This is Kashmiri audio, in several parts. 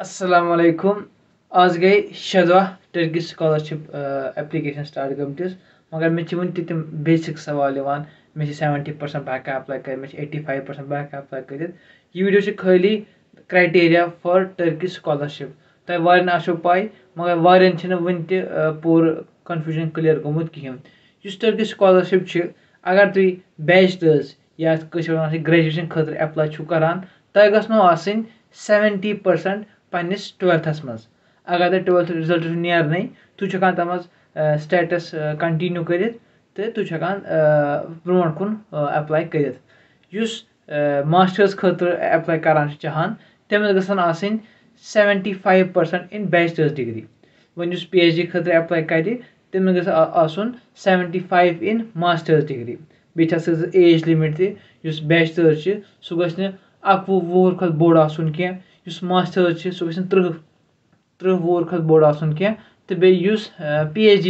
Assalamu alaikum. आज गई 6 Turkish Scholarship application start गमटिस मगर मे वन तम बेसिक सवाल मे 70% बह अप्लाई कर मे 85% बह अप्लाई कर यह वीडियो खाली क्राइटेरिया फॉर Turkish Scholarship तह वारन आशो पाई मगर वारन वन पूर कन्फ्यूजन क्लियर गोमुत कहें Turkish Scholarship अगर तुम बैचलर्स या ग्रेजुएशन खतर अप्लाई करान तह गो आसन 70% पन्निस 12th मज अगर तुम 12th रिजल्ट नेरन तुम तम स्टेटस कंटिन्यू कर तो ब्रोह कुन अप्लाई कर मास्टर्स खतर अप्लाई करान चाहान तमिस गसन 75% इन बैचलर्स डिग्री वन PhD खतर अप्लाई कर तमिस गसन 75 in masters degree base age limit तुस बैचलर्स सह गि 21 वुहर खुद बोड़ आसन कह मास्टर्स सह गि 30 वुहर खुद बोड़ आसन कह तो बेस PhD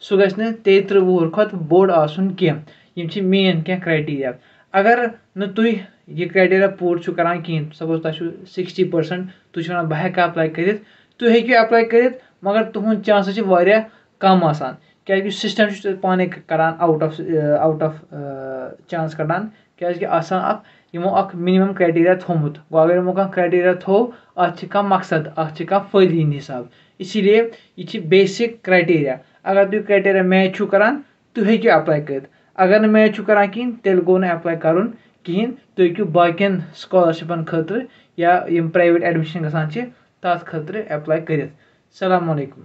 सह गि 33 वुहर खुद बोड़ आसन कह यम मेन कह क्राइटेरिया अगर न तुम यह क्राइटेरिया पूर करान कहें सपोज तुम 60% तुम बह अप्लाई कर तुम हेको अप्लाई कर मगर तुहद चांसेस कम आसान क्या सिस्टम पाने करान आउट ऑफ चांस कड़ान क्या यमो मिनिमम क्राइटेरिया थोमुत गो अगर यमो क्राइटेरिया थो अ मकसद फ़ायदे हिंद हिसाब इसीलिए यह बेसिक क्राइटेरिया अगर तुम क्राइटेरिया मैच करान तुम हेको अप्लाई कर अगर न मैच करान कहें तेल गो ना अप्लाई करुन कहें तुम हेको बाकियन स्कॉलरशिपन खतर या यम प्राइवेट एडमिशन गसान तथ खतर अप्लाई कर। अस्सलाम वालेकुम।